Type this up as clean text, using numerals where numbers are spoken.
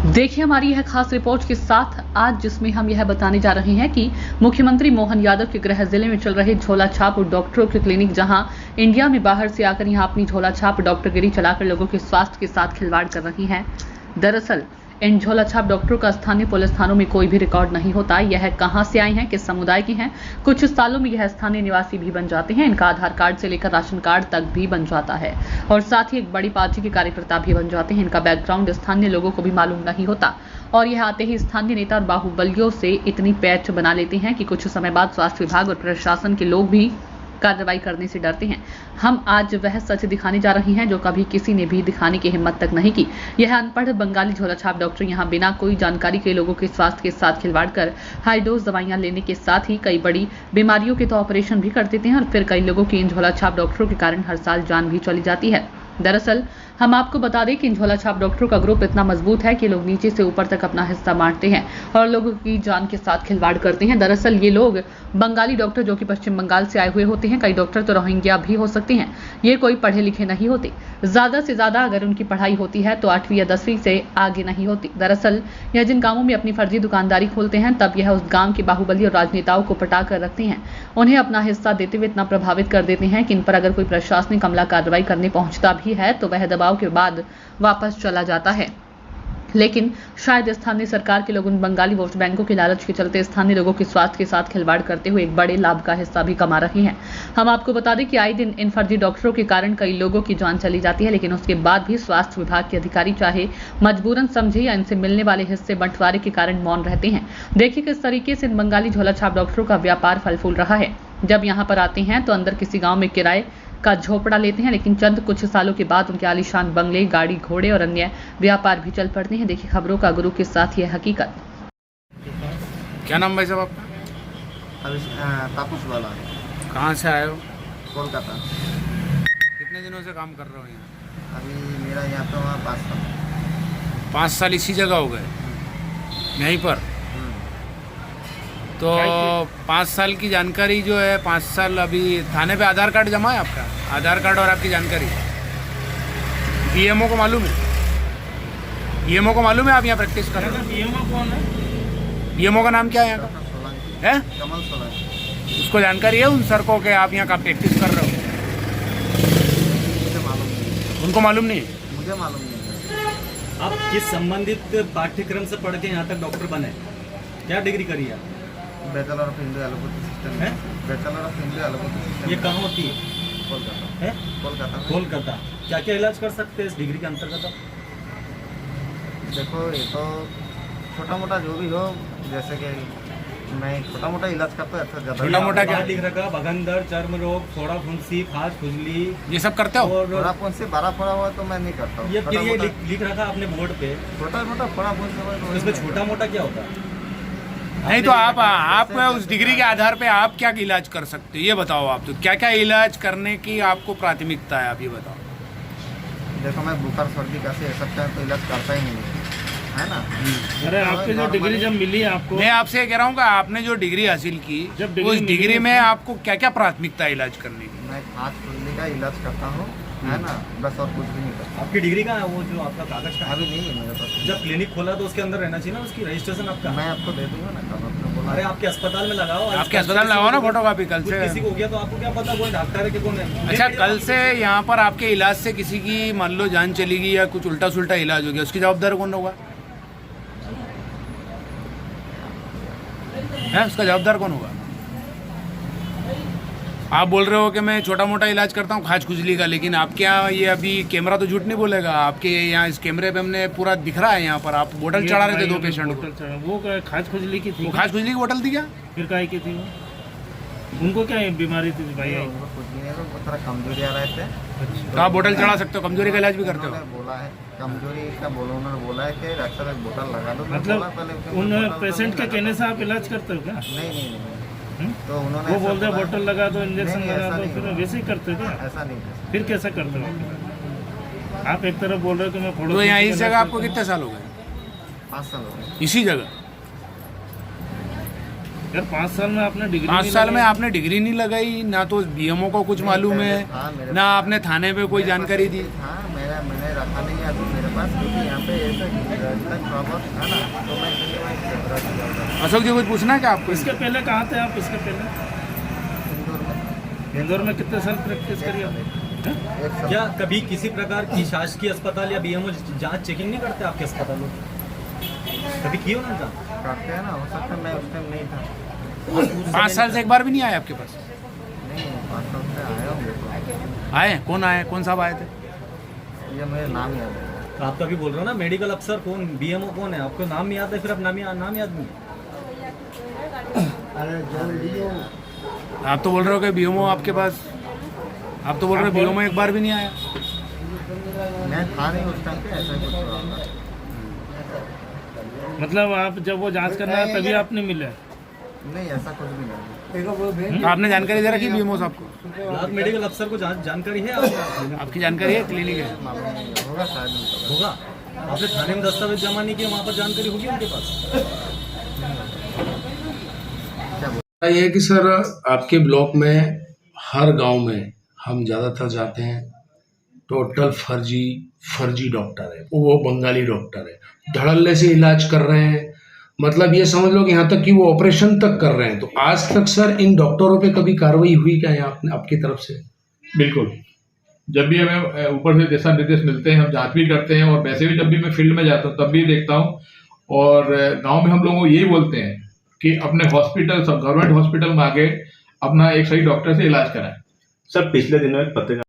देखिए हमारी यह खास रिपोर्ट के साथ आज, जिसमें हम यह बताने जा रहे हैं कि मुख्यमंत्री मोहन यादव के गृह जिले में चल रहे झोला छाप डॉक्टरों के क्लिनिक, जहां इंडिया में बाहर से आकर यहां अपनी झोला छाप डॉक्टरगिरी चलाकर लोगों के स्वास्थ्य के साथ खिलवाड़ कर रही हैं। दरअसल इन झोला छाप डॉक्टरों का स्थानीय पुलिस थानों में कोई भी रिकॉर्ड नहीं होता। यह कहां से आए हैं, किस समुदाय के हैं, कुछ सालों में यह स्थानीय निवासी भी बन जाते हैं। इनका आधार कार्ड से लेकर राशन कार्ड तक भी बन जाता है और साथ ही एक बड़ी पार्टी के कार्यकर्ता भी बन जाते हैं। इनका बैकग्राउंड स्थानीय लोगों को भी मालूम नहीं होता और यह आते ही स्थानीय नेता और बाहुबलियों से इतनी पैच बना लेते हैं कि कुछ समय बाद स्वास्थ्य विभाग और प्रशासन के लोग भी कार्रवाई करने से डरते हैं। हम आज वह सच दिखाने जा रहे हैं जो कभी किसी ने भी दिखाने की हिम्मत तक नहीं की। यह अनपढ़ बंगाली झोला छाप डॉक्टर यहां बिना कोई जानकारी के लोगों के स्वास्थ्य के साथ खिलवाड़ कर हाई डोज दवाइयां लेने के साथ ही कई बड़ी बीमारियों के तो ऑपरेशन भी कर देते हैं और फिर कई लोगों की इन झोला छाप डॉक्टरों के कारण हर साल जान भी चली जाती है। दरअसल हम आपको बता दें कि इन झोला छाप डॉक्टरों का ग्रुप इतना मजबूत है कि लोग नीचे से ऊपर तक अपना हिस्सा बांटते हैं और लोगों की जान के साथ खिलवाड़ करते हैं। दरअसल ये लोग बंगाली डॉक्टर जो कि पश्चिम बंगाल से आए हुए होते हैं, कई डॉक्टर तो रोहिंग्या भी हो सकते हैं, ये कोई पढ़े लिखे नहीं होते। ज्यादा से ज्यादा अगर उनकी पढ़ाई होती है तो 8वीं या 10वीं से आगे नहीं होती। दरअसल यह जिन गांवों में अपनी फर्जी दुकानदारी खोलते हैं, तब यह उस गांव के बाहुबली और राजनेताओं को पटा कर रखते हैं। उन्हें अपना हिस्सा देते हुए इतना प्रभावित कर देते हैं कि इन पर अगर कोई प्रशासनिक अमला कार्रवाई करने पहुंचता भी है तो वह दबाव के बाद वापस चला जाता है। लेकिन शायद स्थानीय सरकार के लोग उन बंगाली वोट बैंकों के लालच के चलते स्थानीय लोगों के स्वास्थ्य के साथ खिलवाड़ करते हुए एक बड़े लाभ का हिस्सा भी कमा रहे हैं। हम आपको बता दें कि आए दिन इन फर्जी डॉक्टरों के कारण कई लोगों की जान चली जाती है, लेकिन उसके बाद भी स्वास्थ्य विभाग के अधिकारी चाहे मजबूरन समझे या इनसे मिलने वाले हिस्से बंटवारे के कारण मौन रहते हैं। देखिए किस तरीके से इन बंगाली झोला छाप डॉक्टरों का व्यापार फल फूल रहा है। जब यहाँ पर आते हैं तो अंदर किसी गाँव में किराए का झोपड़ा लेते हैं, लेकिन चंद कुछ सालों के बाद उनके आलीशान बंगले, गाड़ी, घोड़े और अन्य व्यापार भी चल पड़ते हैं। देखिए खबरों का गुरु के साथ यह हकीकत। क्या नाम भाई साहब आपका? अभी तापुस वाला। कहाँ से आए हो? कोलकाता। कितने दिनों से काम कर रहे हो यहाँ? अभी मेरा यहाँ तो वहाँ 5 साल। 5 साल इसी जगह हो गए यहीं पर? तो 5 साल की जानकारी जो है, 5 साल अभी थाने पे आधार कार्ड जमा है आपका? आधार कार्ड और आपकी जानकारी बीएमओ को मालूम है? बीएमओ को मालूम है आप यहाँ प्रैक्टिस कर रहे हो? बीएमओ कौन है? बीएमओ का नाम क्या है यहाँ का? सोलंकी। है कमल सोलंकी। उसको जानकारी है उन सर को कि आप यहाँ का प्रैक्टिस कर रहे हो? मुझे मालूम नहीं। उनको मालूम नहीं है? मुझे मालूम नहीं। आप किस संबंधित पाठ्यक्रम से पढ़ के यहाँ तक डॉक्टर बने? क्या डिग्री करी है? Bachelor of Hindu allopathy system है? Bachelor of Hindu allopathy system. ये कहाँ होती है? कोलकाता। है? कोलकाता में। कोलकाता। क्या क्या इलाज कर सकते हैं इस डिग्री के अंतर्गत आप? देखो ये तो छोटा मोटा जो भी हो, जैसे कि मैं छोटा मोटा इलाज करता हूँ। अच्छा ज़्यादा छोटा मोटा क्या? लिख रखा भगंदर, चर्म रोग, फोड़ा फुंसी, खाज खुजली ये सब करते हो? और फोड़ा फोन से 12 फोड़ा हुआ तो मैं नहीं करता हूँ। ये छोटा मोटा- लिख रखा आपने बोर्ड पे। छोटा मोटा फोड़ा फोन से हुआ तो इसमें छोटा मोटा क्या होता है? नहीं तो आप उस डिग्री के आधार पे आप क्या इलाज कर सकते हो ये बताओ। आप तो क्या क्या इलाज करने की आपको प्राथमिकता है, आप ये बताओ। देखो मैं बुखार सर्दी का से सब टाइम तो इलाज करता ही नहीं है ना। अरे आपकी जो डिग्री जब मिली आपको, मैं आपसे कह रहा हूँ कि आपने जो डिग्री हासिल की, जब डिग्री उस मिली डिग्री में आपको क्या क्या प्राथमिकता है इलाज करने की? मैं खास खुजली का इलाज करता हूँ, है ना, बस और कुछ भी नहीं करता। आपकी डिग्री का वो जो आपका कागज का है? अभी नहीं है मेरे पास। जब क्लिनिक खोला तो उसके अंदर रहना चाहिए ना, उसकी रजिस्ट्रेशन आपका। मैं आपको दे दूंगा ना, कब आपने बोला। अरे आपके अस्पताल में लगाओ। आपके अस्पताल में लगाओ ना फोटो कॉपी। कल कुछ से किसी को हो गया तो आपको क्या पता कौन डॉक्टर है कि कौन है? अच्छा, कल से यहाँ पर आपके इलाज से किसी की मान लो जान चली गई या कुछ उल्टा सुल्टा इलाज हो गया, उसकी जवाबदार कौन होगा? है उसका जवाबदार कौन होगा? आप बोल रहे हो कि मैं छोटा मोटा इलाज करता हूँ खाज खुजली का, लेकिन आपके यहाँ ये अभी कैमरा तो झूठ नहीं बोलेगा। आपके यहाँ इस कैमरे पे हमने पूरा दिख रहा है, यहाँ पर आप बोतल चढ़ा रहे थे 2 पेशेंट को। वो खाज खुजली की थी। वो खाज खुजली की बोतल थी क्या? फिर काहे की थी वो? उनको क्या बीमारी थी भाई? उनको कुछ भी नहीं है, वो थोड़ा कमजोरी आ रहे थे। तो आप बोतल चढ़ा सकते हो, कमजोरी का इलाज भी करते हो? उन्होंने बोला है कमजोरी का, उन्होंने बोला है कि डॉक्टर एक बोतल लगा दो। मैं मतलब बोला पहले कि उन बोतल तो पेशेंट नहीं के कहने से आप इलाज करते हो क्या? नहीं नहीं नहीं। हम्म? तो उन्होंने वो ऐसा बोलते हैं बोला- बोतल लगा दो, इंजेक्शन नहीं, लगा ऐसा दो, नहीं फिर हुआ। वैसे ही करते हो क्या? ऐसा नहीं कर फिर कैसा करते हो आप? एक तरफ बोल रहे हो कि मैं फोड़ो। तो यहाँ इस जगह आपको कितने साल हो गए? 5 साल हो गए। इसी जगह यार 5 साल में आपने डिग्री 5 साल में आपने डिग्री नहीं लगाई, ना तो बीएमओ को कुछ मालूम है, हाँ, मेरे ना आपने थाने पे कोई जानकारी दी। हाँ, मेरा मैंने रखा नहीं है अभी मेरे पास, क्योंकि यहाँ पे ऐसे प्रॉब्लम था ना, तो मैं इसलिए मैं कैमरा दिया उधर अशोक जी कुछ पूछना है क्या आपको? इसके पहले कहाँ थे आप? इसके पहले इंदौर में इंदौर में कितने साल प्रैक्टिस करी आपने? एक साल। क्या कभी किसी प्रकार की शासकीय अस्पताल या बीएमओ जांच चेकिंग नहीं करते आपके अस्पतालों? कभी किए हो ना जांच? करते हैं ना, हो सकता है मैं उस टाइम नहीं था। 5 साल से एक बार भी नहीं आए आपके पास? नहीं 5 साल से आया हूँ देखो। आए? कौन आए? कौन साहब आए थे? ये मेरा नाम याद है। तो आप तो अभी बोल रहे हो ना मेडिकल अफसर कौन, बीएमओ कौन है, आपको नाम याद है, फिर अब नाम याद नहीं है। आप तो बोल रहे हो कि बीएमओ आपके पास, आप तो बोल रहे हो बीएमओ एक बार भी नहीं आया। मैं था नहीं उस टाइम पे, ऐसा कुछ हुआ था। मतलब आप जब वो जांच करना है तभी आप नहीं मिले? नहीं ऐसा कुछ भी नहीं। तो आपने जानकारी दे रखी बीएमओ साहब को? ब्लॉक मेडिकल अफसर को जानकारी है आपको? आपकी जानकारी है? क्लिनिक है? मालूम नहीं होगा शायद उनको। होगा, आपने थाने में दस्तावेज जमा नहीं किया, वहाँ पर जानकारी होगी उनके पास। ये है कि सर आपके ब्लॉक में हर गांव में हम ज़्यादातर जाते हैं, टोटल फर्जी डॉक्टर है, वो बंगाली डॉक्टर है, धड़ल्ले से इलाज कर रहे हैं। मतलब ये समझ लो कि यहाँ तक कि वो ऑपरेशन तक कर रहे हैं। तो आज तक सर इन डॉक्टरों पे कभी कार्रवाई हुई क्या है आपकी तरफ से? बिल्कुल, जब भी हमें ऊपर से दिशा निर्देश मिलते हैं हम जांच भी करते हैं, और वैसे भी जब भी मैं फील्ड में जाता हूँ तब भी देखता हूँ। और गांव में हम लोगों को यही बोलते हैं कि अपने हॉस्पिटल, सब गवर्नमेंट हॉस्पिटल में आके अपना एक सही डॉक्टर से इलाज कराएं। सर पिछले दिनों एक पत्रकार